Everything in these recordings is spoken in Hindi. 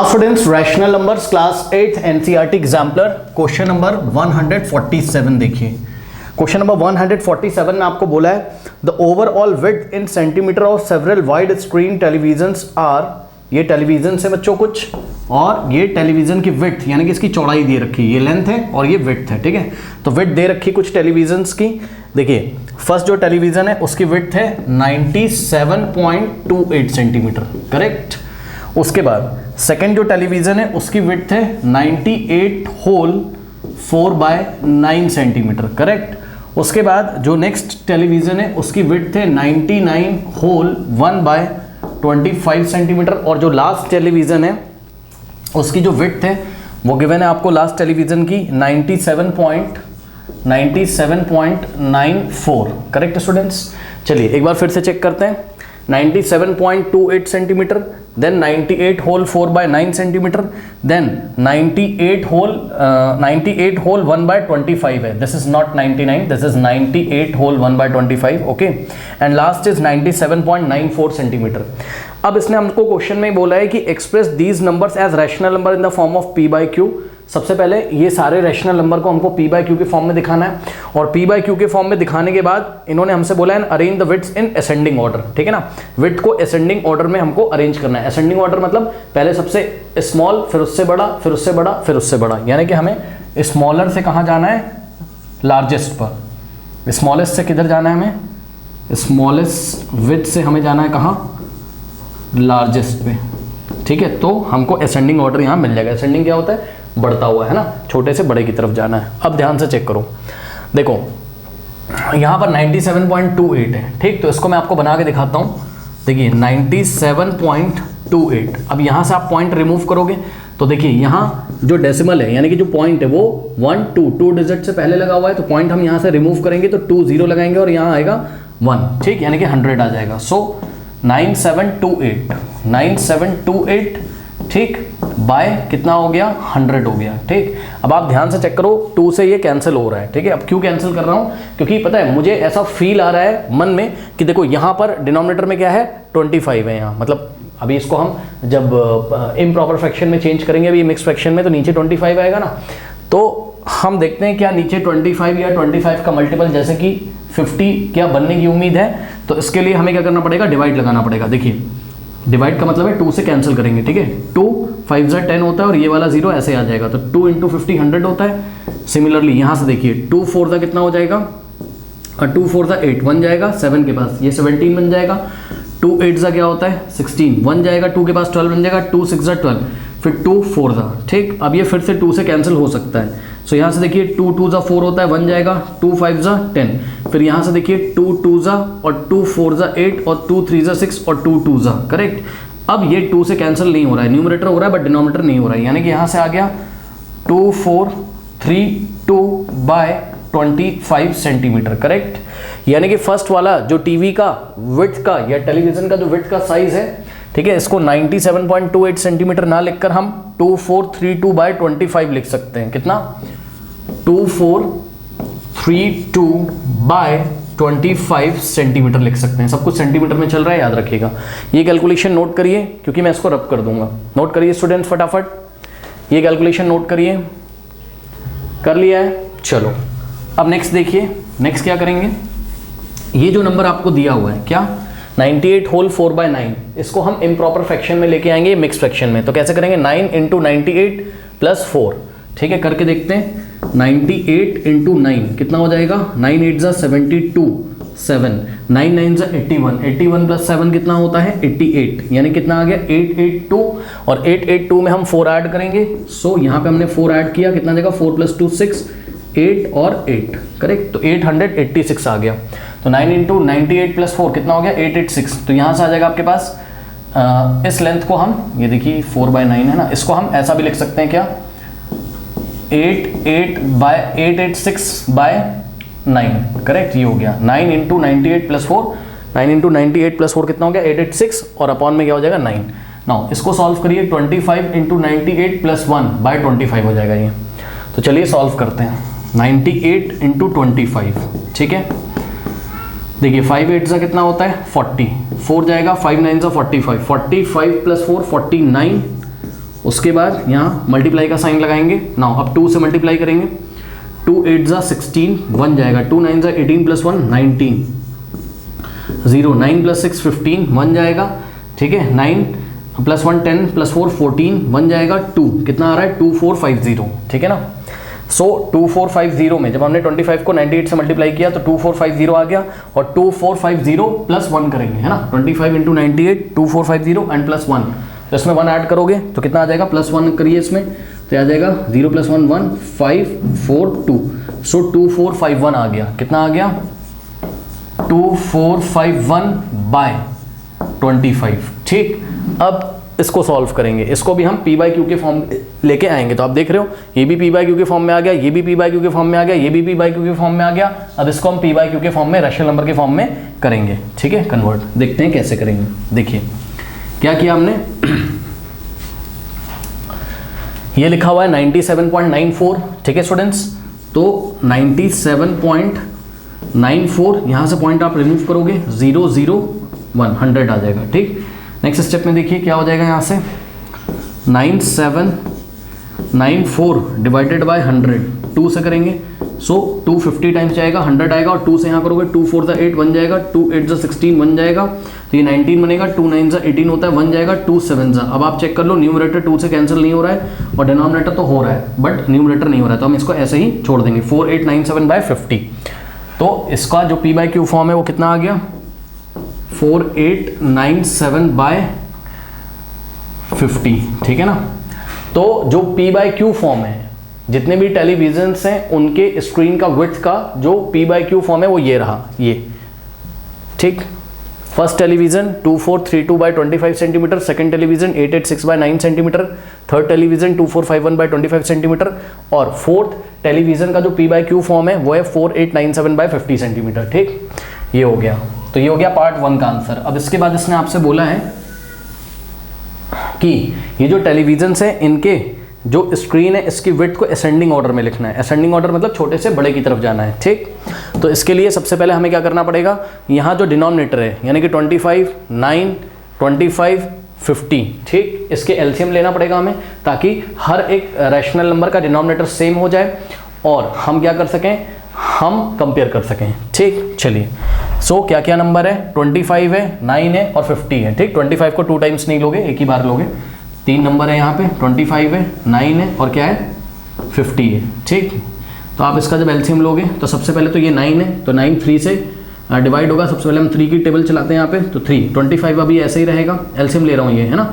Students, rational numbers class 8 NCERT exemplar question number 147 देखिए। क्वेश्चन नंबर 147 में आपको बोला है the overall width in centimeter of several wide screen televisions are, ये टेलीविजन से बच्चों कुछ, और ये टेलीविजन की विड्थ यानी कि इसकी चौड़ाई दे रखी है, ये लेंथ है और ये विड्थ है, ठीक है। तो विड्थ दे रखी कुछ टेलीविजन्स की। देखिए फर्स्ट जो टेलीविजन है उसकी विड्थ है 97.28 सेंटीमीटर, करेक्ट। उसके बाद सेकंड जो टेलीविजन है उसकी विड्थ है 98 होल 4/9 सेंटीमीटर, करेक्ट। उसके बाद जो नेक्स्ट टेलीविजन है उसकी विड्थ है 99 होल 1/25 सेंटीमीटर, और जो लास्ट टेलीविजन है उसकी जो विड्थ है वो गिवन है आपको लास्ट टेलीविजन की 97.94, करेक्ट स्टूडेंट्स। चलिए एक बार फिर से चेक करते हैं। 97.28 centimeter, then 98 whole 4/9 centimeter, then 98 whole 1/25 है, this is not 99, this is 98 whole 1/25, okay. And last is 97.94 centimeter. अब इसने हमको क्वेश्चन में बोला है कि express these numbers as rational number in the form of p/q। सबसे पहले ये सारे रैशनल नंबर को हमको p/q के फॉर्म में दिखाना है, और p/q के फॉर्म में दिखाने के बाद इन्होंने हमसे बोला है arrange the widths in ascending order, ठीक है ना। विड्थ को असेंडिंग ऑर्डर में हमको अरेंज करना है। असेंडिंग ऑर्डर मतलब पहले सबसे स्मॉल, फिर उससे बड़ा, फिर उससे बड़ा, फिर उससे बड़ा, यानी कि हमें स्मॉलर से कहाँ जाना है, लार्जेस्ट पर। स्मॉलेस्ट से किधर जाना है हमें, स्मॉलेस्ट विड्थ से हमें जाना है कहाँ, लार्जेस्ट पे, ठीक है। तो हमको असेंडिंग ऑर्डर यहाँ मिल जाएगा। असेंडिंग क्या होता है, बढ़ता हुआ, है ना, छोटे से बड़े की तरफ जाना है। अब ध्यान से चेक करो, देखो यहाँ पर 97.28 है, ठीक। तो इसको मैं आपको बना के दिखाता हूँ। देखिए 97.28, अब यहाँ से आप पॉइंट रिमूव करोगे तो देखिए यहाँ जो डेसिमल है यानी कि जो पॉइंट है वो 1 2 डिजिट से पहले लगा हुआ है, तो पॉइंट हम यहाँ से रिमूव करेंगे तो 2 0 लगाएंगे और यहाँ आएगा 1, ठीक, यानी कि 100 आ जाएगा। सो 9728, ठीक, बाय कितना हो गया, 100 हो गया, ठीक। अब आप ध्यान से चेक करो, 2 से ये कैंसिल हो रहा है, ठीक है। अब क्यों कैंसिल कर रहा हूँ, क्योंकि पता है मुझे ऐसा फील आ रहा है मन में कि देखो यहाँ पर डिनोमिनेटर में क्या है, 25 है यहाँ, मतलब अभी इसको हम जब इम्प्रॉपर फ्रैक्शन में चेंज करेंगे, अभी मिक्स फ्रैक्शन में, तो नीचे 25 आएगा ना। तो हम देखते हैं क्या नीचे 25 या 25 का मल्टीपल जैसे कि 50 क्या बनने की उम्मीद है। तो इसके लिए हमें क्या करना पड़ेगा, डिवाइड लगाना पड़ेगा। देखिए डिवाइड का मतलब है 2 से कैंसिल करेंगे, ठीक है। 2 5 10 होता है और ये वाला 0 ऐसे आ जाएगा, तो 2 × 50 100 होता है। सिमिलरली यहाँ से देखिए 2 4 कितना हो जाएगा, 2 4 8 1 जाएगा 7 के पास, ये 17 बन जाएगा। 2 8 क्या होता है, 16 1 जाएगा, 2 के पास 12 बन जाएगा, 2 6 12, फिर 2 4, ठीक। अब ये फिर से 2 से कैंसिल हो सकता है। सो यहाँ से देखिए 2 2 4 होता है, 1 जाएगा, 2 5 10, फिर यहाँ से देखिए 2 2 और 2 4 8 और 2 3 6 और 2 2, करेक्ट। अब ये 2 से कैंसिल नहीं हो रहा है, न्यूमरेटर हो रहा है बट डिनोमिनेटर नहीं हो रहा है, यानी कि यहाँ से आ गया 2432/25 सेंटीमीटर, करेक्ट। यानी कि फर्स्ट वाला जो टीवी का विड्थ का या टेलीविजन का जो विड्थ का साइज है, ठीक है, इसको 97.28 सेंटीमीटर ना लिखकर हम 2432/25 लिख सकते हैं। कितना, 2432/25 सेंटीमीटर लिख सकते हैं। सब कुछ सेंटीमीटर में चल रहा है, याद रखिएगा। ये कैलकुलेशन नोट करिए क्योंकि मैं इसको रब कर दूंगा। नोट करिए स्टूडेंट्स फटाफट, ये कैलकुलेशन नोट करिए। कर लिया है, चलो अब नेक्स्ट देखिए। नेक्स्ट क्या करेंगे, ये जो नंबर आपको दिया हुआ है क्या, 98 होल 4/9, इसको हम इम्प्रॉपर फ्रैक्शन में लेके आएंगे मिक्स फ्रैक्शन में। तो कैसे करेंगे, 9 × 98 + 4, ठीक है, करके देखते हैं। 98 × 9 कितना हो जाएगा, 9 8 72, 7 9 9 81, 81 + 7 कितना होता है, 88, यानी कितना आ गया 882, और 882 में हम 4 ऐड करेंगे। सो यहाँ पे हमने 4 ऐड किया, कितना जाएगा, 4 + 2 6, 8 और 8, करेक्ट। तो 886 आ गया। तो 9 × 98 + 4 कितना हो गया, 886। तो यहाँ से आ जाएगा आपके पास इस लेंथ को हम, ये देखिए 4/9 है ना, इसको हम ऐसा भी लिख सकते हैं क्या, 886/9, करेक्ट। ये हो गया 9 × 98 + 4, 9 × 98 + 4 कितना हो गया, 886, और अपॉन में क्या हो जाएगा, 9। नाउ इसको सॉल्व करिए, 25 × 98 + 1/25 हो जाएगा ये। तो चलिए सॉल्व करते हैं। 98 × 25, ठीक है। देखिए 5 8 कितना होता है, 40, 4 जाएगा, 5 9 45, 45 + 4 49 उसके बाद यहाँ मल्टीप्लाई का साइन लगाएंगे। नाउ अब 2 से मल्टीप्लाई करेंगे, 2 8 जा 16, 1 जाएगा, 2 9 जा 18 प्लस 1 19, 0 9 प्लस 6 15, 1 जाएगा, ठीक है। 9 प्लस 1 10 प्लस 4 14, 1 जाएगा, 2 कितना आ रहा है 2450, ठीक है ना। सो 2450 में जब हमने 25 को 98 से मल्टीप्लाई किया तो 2450 आ गया, और 2450 प्लस 1 करेंगे, है ना। 25 इंटू 98 2450 एंड प्लस 1, तो इसमें 1 ऐड करोगे तो कितना आ जाएगा, प्लस 1 करिए इसमें, तो आ जाएगा 0 प्लस 1 1 5 4 2, सो 2451 आ गया। कितना आ गया 2451 बाय 25, ठीक। अब इसको सॉल्व करेंगे, इसको भी हम पी बाई क्यू के फॉर्म लेके आएंगे। तो आप देख रहे हो ये भी पी बाई क्यू के फॉर्म में आ गया, ये भी पी बाई क्यू के फॉर्म में आ गया, ये भी पी बाई क्यू के फॉर्म में आ गया। अब इसको हम पी बाई क्यू के फॉर्म में, रैशनल नंबर के फॉर्म में करेंगे, ठीक है, कन्वर्ट। देखते हैं कैसे करेंगे। देखिए क्या किया हमने, ये लिखा हुआ है 97.94, ठीक है स्टूडेंट्स। तो 97.94 यहाँ से पॉइंट आप रिमूव करोगे, 0 0 1 100 आ जाएगा, ठीक। नेक्स्ट स्टेप में देखिए क्या हो जाएगा, यहाँ से 9794 डिवाइडेड बाय 100, 2 से करेंगे, सो 250 टाइम्स जाएगा, 100 आएगा, और 2 से यहाँ करोगे 2 4 8 1 जाएगा, 2 8 16 1 जाएगा, तो ये 19 बनेगा, 2 9 18 होता है, 1 जाएगा, 2 7 अब आप चेक कर लो, न्यूमरेटर 2 से कैंसिल नहीं हो रहा है और डिनोमिनेटर तो हो रहा है बट न्यूमरेटर नहीं हो रहा है, तो हम इसको ऐसे ही छोड़ देंगे। 4897 बाय 50, तो इसका जो पी बाई क्यू फॉर्म है वो कितना आ गया 4897 बाय 50, ठीक है ना। तो जो पी बाई क्यू फॉर्म है, जितने भी टेलीविजन्स हैं उनके स्क्रीन का विड्थ का जो पी बाई क्यू फॉर्म है वो ये रहा, ये, ठीक। First television 2432 by 25 centimeter, second television 886 by 9 centimeter, third television 2451 by 25 centimeter, और फोर्थ टेलीविजन का जो पी बाई क्यू फॉर्म है वो है 4897 बाय 50 सेंटीमीटर, ठीक। ये हो गया, तो ये हो गया पार्ट 1 का आंसर। अब इसके बाद इसने आपसे बोला है कि ये जो टेलीविजन्स हैं इनके जो स्क्रीन है इसकी विड्थ को असेंडिंग ऑर्डर में लिखना है। असेंडिंग ऑर्डर मतलब छोटे से बड़े की तरफ जाना है, ठीक। तो इसके लिए सबसे पहले हमें क्या करना पड़ेगा, यहाँ जो डिनोमिनेटर है यानी कि 25 9 25 50, ठीक, इसके एलसीएम लेना पड़ेगा हमें, ताकि हर एक रैशनल नंबर का डिनोमिनेटर सेम हो जाए और हम क्या कर सकें, हम कंपेयर कर सकें, ठीक। चलिए, सो क्या क्या नंबर है, 25 है, 9 है और 50 है, ठीक। 25 को 2 टाइम्स नहीं लोगे, एक ही बार लोगे। 3 नंबर है यहाँ पे, 25 है, 9 है और क्या है 50 है, ठीक। तो आप इसका जब एलसीएम लोगे तो सबसे पहले तो ये 9 है, तो 9 3 से डिवाइड होगा। सबसे पहले हम 3 की टेबल चलाते हैं यहाँ पे, तो 3 25 अभी ऐसे ही रहेगा, एलसीएम ले रहा हूँ ये, है ना।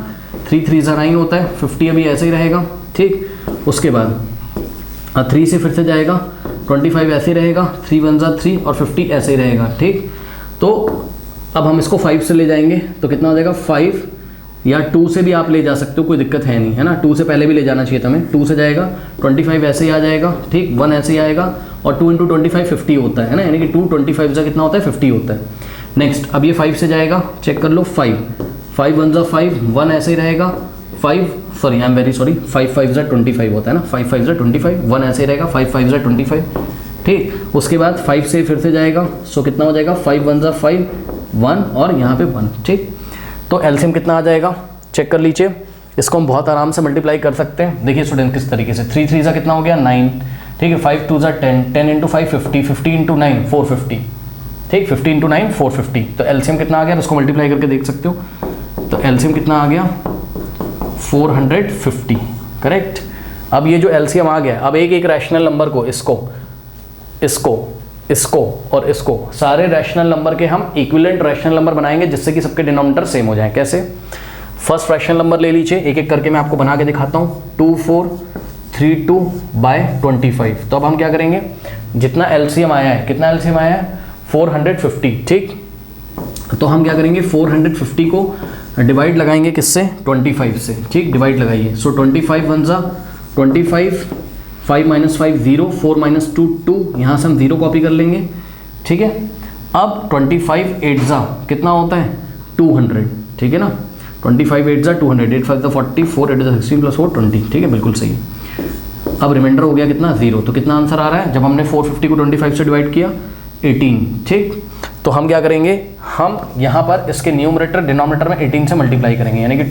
3 3 9 होता है, 50 अभी ऐसे ही रहेगा, ठीक। उसके बाद 3 से फिर से जाएगा, 25 ऐसे ही रहेगा, 3 1 3 और 50 ऐसे ही रहेगा, ठीक। तो अब हम इसको 5 से ले जाएंगे तो कितना हो जाएगा 5, या 2 से भी आप ले जा सकते हो, कोई दिक्कत है नहीं, है ना। 2 से पहले भी ले जाना चाहिए था हमें, 2 से जाएगा, 25 ऐसे ही आ जाएगा, ठीक, 1 ऐसे ही आएगा, और 2 इंटू 25 50 होता है ना, यानी कि 2 25 से कितना होता है 50 होता है। नेक्स्ट अब ये 5 से जाएगा, चेक कर लो, 5 5 1 5, 1 ऐसे ही रहेगा, 5 sorry I am very sorry, 5 5 25 होता है ना, 5 5 25, 1 ऐसे ही रहेगा, 5 5 25, ठीक। उसके बाद 5 से फिर से जाएगा, सो कितना हो जाएगा 5 1 5 1 और यहाँ पे 1, ठीक। तो एलसीएम कितना आ जाएगा चेक कर लीजिए, इसको हम बहुत आराम से मल्टीप्लाई कर सकते हैं। देखिए स्टूडेंट किस तरीके से, 3 3 कितना हो गया 9, ठीक है, 5 2 10, 10 इंटू 5 50, 50 इंटू 9 450, ठीक, 50 इंटू 9 450। तो एलसीएम कितना आ गया, इसको मल्टीप्लाई करके देख सकते हो, तो एलसीएम कितना आ गया 450, करेक्ट। अब ये जो एलसीएम आ गया, अब एक एक रैशनल नंबर को, इसको इसको इसको और इसको, सारे रैशनल नंबर के हम इक्विवेलेंट रैशनल नंबर बनाएंगे जिससे कि सबके डिनोमिनेटर सेम हो जाए। कैसे, फर्स्ट रैशनल नंबर ले लीजिए, एक एक करके मैं आपको बना के दिखाता हूँ, 2432 बाय 25। तो अब हम क्या करेंगे, जितना एलसीएम आया है, कितना एलसीएम आया है 450, ठीक। तो हम क्या करेंगे 450 को डिवाइड लगाएंगे किससे 25 से, ठीक, डिवाइड लगाइए। सो 25 1 25, 5 - 5 0, 4 - 2 2, यहाँ से हम 0 कॉपी कर लेंगे, ठीक है। अब 25 8 कितना होता है 200, ठीक है ना, 25 8 200, 8 5 40, 4 8 16 + 4 20, ठीक है, बिल्कुल सही। अब रिमाइंडर हो गया कितना 0, तो कितना आंसर आ रहा है, जब हमने 450 को 25 से डिवाइड किया 18, ठीक। तो हम क्या करेंगे, हम यहाँ पर इसके न्यूमरेटर डिनोमिनेटर में 18 से मल्टीप्लाई करेंगे, यानी कि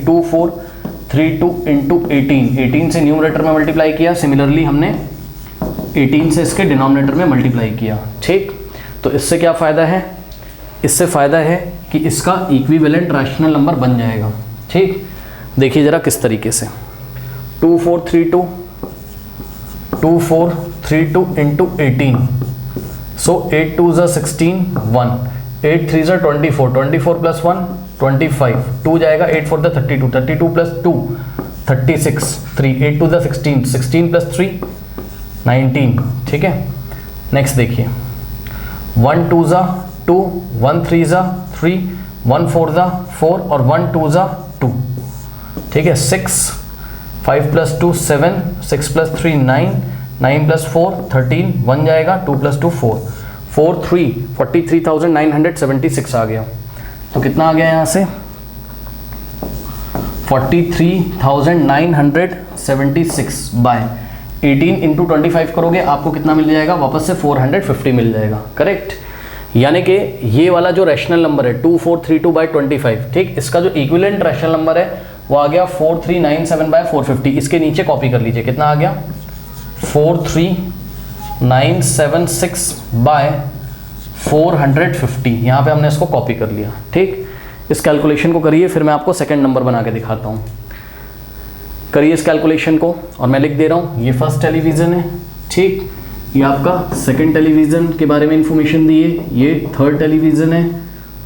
32 इंटू 18 से न्यूमरेटर में मल्टीप्लाई किया, सिमिलरली हमने 18 से इसके डिनोमिनेटर में मल्टीप्लाई किया। ठीक, तो इससे क्या फ़ायदा है, इससे फ़ायदा है कि इसका इक्विवेलेंट रैशनल नंबर बन जाएगा। ठीक, देखिए ज़रा किस तरीके से, 2432 इंटू 18, सो 8 2 ज़ा 16 1, 8 3 ज़ा 24, 24 प्लस 1 25, 2 जाएगा, 8 4 ज़ा 32, 32 प्लस 2 36, 3 8 2 ज़ा 16, 16 प्लस 3 19। ठीक है, नेक्स्ट देखिए, 1 2 ज़ा 2, 1 3 ज़ा 3, 1 4 ज़ा 4 और 1 2 ज़ा 2। ठीक है, 6 5 प्लस 2 7, 6 प्लस 3 9, 9 प्लस 4 13, 1 जाएगा, 2 प्लस 2 4, 4 3 43,976 आ गया। तो कितना आ गया यहाँ से, 43,976 बाय 18 इंटू 25 करोगे आपको कितना मिल जाएगा, वापस से 450 मिल जाएगा। करेक्ट, यानी कि ये वाला जो रैशनल नंबर है 2432 बाय 25, ठीक, इसका जो इक्विवेलेंट रैशनल नंबर है वो आ गया 4397 बाय 450। इसके नीचे कॉपी कर लीजिए, कितना आ गया, 43976 बाय 450। यहाँ पे हमने इसको कॉपी कर लिया। ठीक, इस कैलकुलेशन को करिए, फिर मैं आपको सेकंड नंबर बना के दिखाता हूँ। करिए इस कैलकुलेशन को, और मैं लिख दे रहा हूँ, ये फर्स्ट टेलीविज़न है। ठीक, ये आपका सेकंड टेलीविज़न के बारे में इंफॉर्मेशन दी है, ये थर्ड टेलीविज़न है,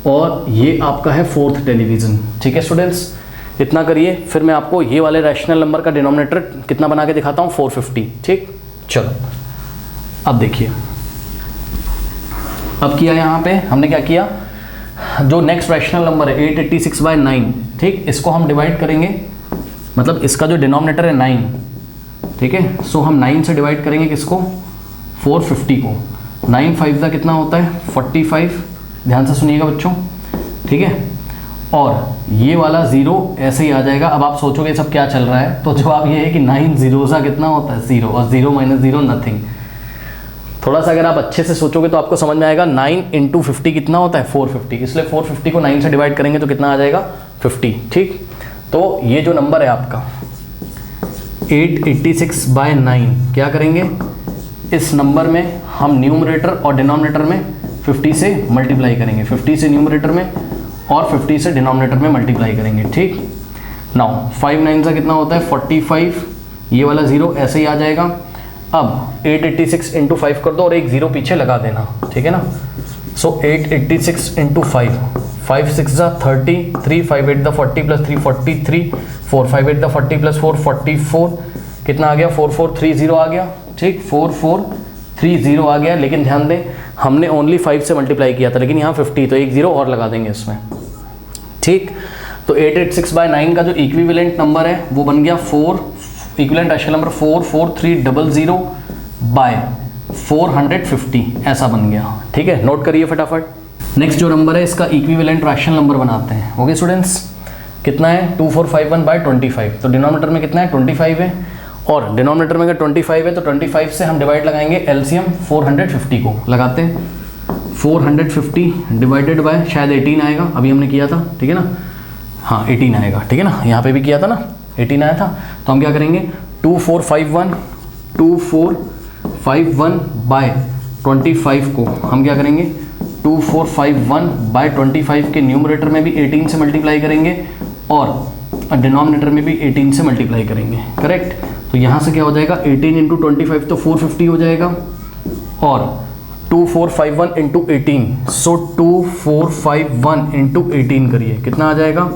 और ये आपका है फोर्थ टेलीविज़न। ठीक है स्टूडेंट्स, इतना करिए, फिर मैं आपको ये वाले रैशनल नंबर का डिनोमिनेटर कितना बना के दिखाता हूँ, 450। ठीक, चलो अब देखिए, अब किया यहाँ पे हमने क्या किया, जो नेक्स्ट रैशनल नंबर है 886 बाय 9, ठीक, इसको हम डिवाइड करेंगे, मतलब इसका जो डिनोमिनेटर है 9, ठीक है, सो हम 9 से डिवाइड करेंगे किसको, 450 को। 9 5 का कितना होता है, 45, ध्यान से सुनिएगा बच्चों। ठीक है, और ये वाला 0 ऐसे ही आ जाएगा। अब आप सोचोगे सब क्या चल रहा है, तो जवाब ये है कि 9 ज़ीरोज़ा कितना होता है, 0, और 0 माइनस 0 नथिंग। थोड़ा सा अगर आप अच्छे से सोचोगे तो आपको समझ में आएगा, 9 इंटू 50 कितना होता है, 450, इसलिए 450 को 9 से डिवाइड करेंगे तो कितना आ जाएगा, 50। ठीक, तो ये जो नंबर है आपका 886 बाय 9, क्या करेंगे, इस नंबर में हम न्यूमरेटर और डिनोमिनेटर में 50 से मल्टीप्लाई करेंगे, 50 से न्यूमरेटर में और 50 से डिनोमिनेटर में मल्टीप्लाई करेंगे। ठीक, नाउ 5 9 का कितना होता है, 45, ये वाला 0 ऐसे ही आ जाएगा। अब 886 इंटू 5 कर दो और एक 0 पीछे लगा देना। ठीक है ना, सो 886 इंटू 5, 5 6 ज़ा 30, 3 5 8 द 40 प्लस 3 43, 4 5 8 द 40 प्लस 4 44, कितना आ गया, 4430 आ गया। ठीक, 4430 आ गया, लेकिन ध्यान दें हमने ओनली 5 से मल्टीप्लाई किया था, लेकिन यहाँ 50, तो एक 0 और लगा देंगे इसमें। ठीक, तो 886 बाय 9 का जो इक्विवेलेंट नंबर है वो बन गया इक्विवेलेंट रैशनल नंबर 44300 बाय 450, ऐसा बन गया। ठीक है, नोट करिए फटाफट। नेक्स्ट जो नंबर है इसका इक्विवेलेंट रैशनल नंबर बनाते हैं। ओके स्टूडेंट्स, कितना है, 2451 बाय 25, तो डिनोमिनेटर में कितना है, 25 है, और डिनोमिनेटर में अगर 25 है तो 25 से हम डिवाइड लगाएंगे एलसीएम 450 को लगाते हैं। 450 डिवाइडेड बाय शायद 18 आएगा, अभी हमने किया था। ठीक है ना, हाँ 18 आएगा। ठीक है ना, यहाँ पे भी किया था ना, 18 आया था। तो हम क्या करेंगे, 2451 बाय 25 को हम क्या करेंगे, 2451 बाय 25 के न्यूमरेटर में भी 18 से मल्टीप्लाई करेंगे और डिनोमिनेटर में भी 18 से मल्टीप्लाई करेंगे। करेक्ट, तो यहाँ से क्या हो जाएगा, 18 इंटू 25 तो 450 हो जाएगा, और 2451 इंटू 18, सो 2451 इंटू 18 करिए, कितना आ जाएगा,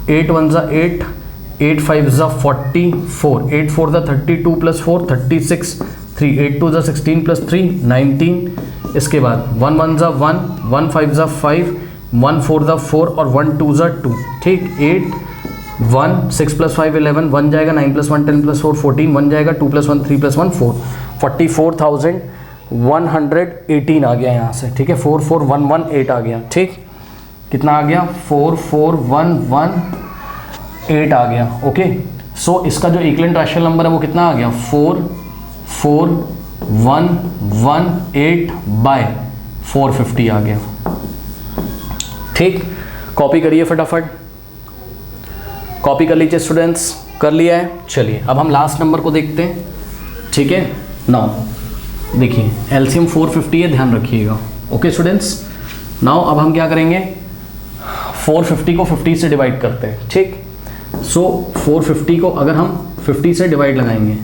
8 1 ज़ा 8, 8 5 ज़ा 44, 8 4 ज़ा 32 प्लस 4 36, 3 8 2 ज़ा 16 प्लस 3 19, इसके बाद 1 1 ज़ा 1, 1 5 ज़ा 5, 1 4 ज़ा 4 और 1 2 ज़ा 2। ठीक, 8 1 6 प्लस 5 11, 1 जाएगा, 9 प्लस 1 10 प्लस 4 14, 1 जाएगा, 2 प्लस 1 3 प्लस 1 4, 44,118 आ गया यहाँ से। ठीक है, 44118 आ गया। ठीक, कितना आ गया, 44118 आ गया। ओके, सो इसका जो इक्विवेलेंट रैशनल नंबर है वो कितना आ गया, 44118 बाय 450 आ गया। ठीक, कॉपी करिए फटाफट, कॉपी कर लीजिए स्टूडेंट्स, कर लिया है। चलिए अब हम लास्ट नंबर को देखते हैं, ठीक है। नाउ देखिए एलसीएम 450 है, ध्यान रखिएगा। ओके स्टूडेंट्स, नाउ अब हम क्या करेंगे, 450 को 50 से डिवाइड करते हैं, ठीक। सो 450 को अगर हम 50 से डिवाइड लगाएंगे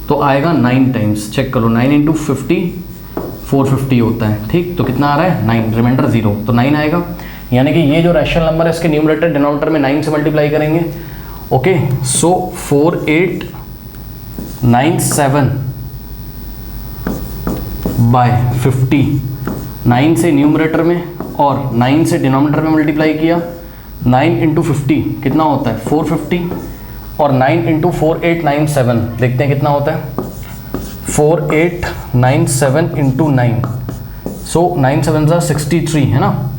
तो आएगा 9 टाइम्स, चेक करो 9 इंटू 50 450 होता है, ठीक। तो कितना आ रहा है 9, रिमाइंडर 0, तो 9 आएगा। यानी कि ये जो रैशनल नंबर है इसके न्यूमरेटर डिनोमिनेटर में 9 से मल्टीप्लाई करेंगे। ओके, सो 4897 बाय 50, 9 से न्यूमरेटर में और 9 से डिनोमिनेटर में मल्टीप्लाई किया। 9 इंटू 50 कितना होता है 450, और 9 इंटू 4897 देखते हैं कितना होता है 4897 इंटू 9, सो 9 7 ज़ा 63 है ना,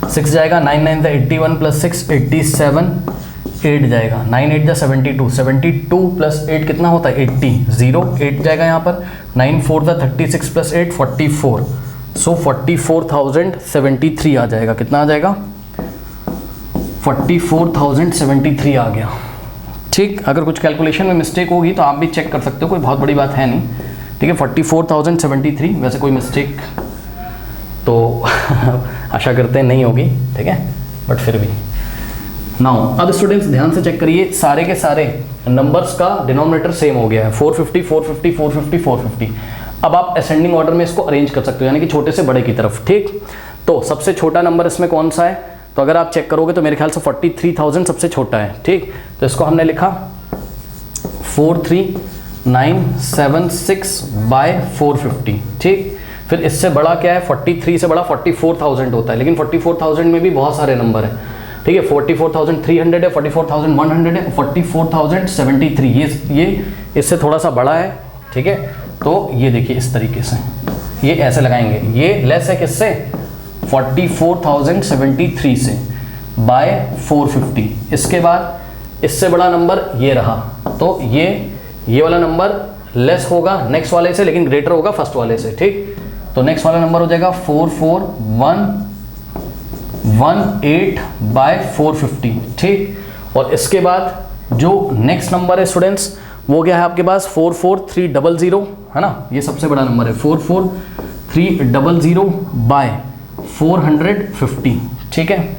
6 जाएगा, 9 9 ज़ा 81 प्लस 6 87, 8 जाएगा, 9 8 ज़ा 72, 72 प्लस 8 कितना होता है 80, 0 8 जाएगा यहाँ पर, 9 4 ज़ा 36 प्लस 8 44, सो 44,073 आ जाएगा। कितना आ जाएगा 44,073 आ गया, ठीक। अगर कुछ कैलकुलेशन में मिस्टेक होगी तो आप भी चेक कर सकते हो, कोई बहुत बड़ी बात है नहीं, ठीक है। 44,073, वैसे कोई मिस्टेक तो आशा करते हैं नहीं होगी, ठीक है, बट फिर भी। नाउ अब स्टूडेंट्स ध्यान से चेक करिए, सारे के सारे नंबर्स का डिनोमिनेटर सेम हो गया है, 450 450 450 450। अब आप असेंडिंग ऑर्डर में इसको अरेंज कर सकते हो, यानी कि छोटे से बड़े की तरफ, ठीक। तो सबसे छोटा नंबर इसमें कौन सा है, तो अगर आप चेक करोगे तो मेरे ख्याल से 43,000 सबसे छोटा है, ठीक। तो इसको हमने लिखा 43976 बाय 450, ठीक। फिर इससे बड़ा क्या है 43 से बड़ा 44,000 होता है, लेकिन 44,000 में भी बहुत सारे नंबर है, ठीक है। 44,300 है, 44,100 है, 44,073, ये इससे थोड़ा सा बड़ा है, ठीक है। तो ये देखिए इस तरीके से ये ऐसे लगाएंगे, ये लेस है किससे 44,073 से बाय 450। इसके बाद इससे बड़ा नंबर ये रहा, तो ये वाला नंबर लेस होगा नेक्स्ट वाले से, लेकिन ग्रेटर होगा फर्स्ट वाले से, ठीक। तो नेक्स्ट वाला नंबर हो जाएगा 44,118 बाय 450, ठीक। और इसके बाद जो नेक्स्ट नंबर है स्टूडेंट्स वो क्या है आपके पास 44,300 है ना, ये सबसे बड़ा नंबर है 44,300 बाय 450, ठीक है।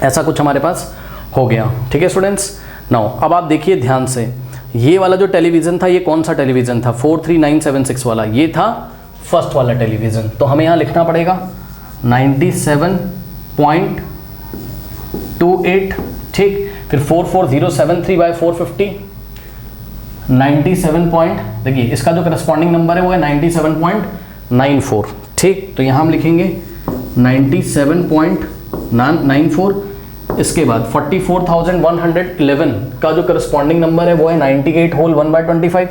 ऐसा कुछ हमारे पास हो गया, ठीक है स्टूडेंट्स। नाउ अब आप देखिए ध्यान से, ये वाला जो टेलीविज़न था ये कौन सा टेलीविज़न था 43976 वाला, ये था फर्स्ट वाला टेलीविज़न। तो हमें यहाँ लिखना पड़ेगा 97.28, ठीक। फिर 44,073 बाय 450, 97 पॉइंट, देखिए इसका जो करस्पॉन्डिंग नंबर है वो है 97.94, ठीक। तो यहाँ हम लिखेंगे 97.94। इसके बाद 44,111 का जो करस्पॉन्डिंग नंबर है वो है 98 होल 1/25,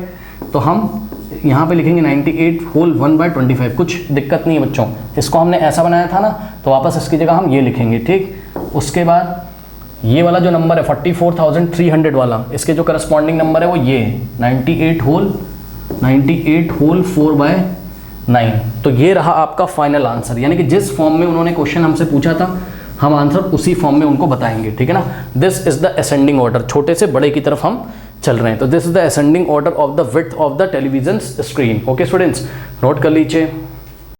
तो हम यहाँ पे लिखेंगे 98 होल 1/25। कुछ दिक्कत नहीं है बच्चों, इसको हमने ऐसा बनाया था ना, तो वापस इसकी जगह हम ये लिखेंगे, ठीक। उसके बाद ये वाला जो नंबर है 44,300 वाला, इसके जो करस्पॉन्डिंग नंबर है वो ये 98 होल 4/9। तो ये रहा आपका फाइनल आंसर, यानी कि जिस फॉर्म में उन्होंने क्वेश्चन हमसे पूछा था हम आंसर उसी फॉर्म में उनको बताएंगे, ठीक है ना। This is the ascending order, छोटे से बड़े की तरफ हम चल रहे हैं। तो this is the ascending order of the width of the television screen. Okay students, note कर लीजिए।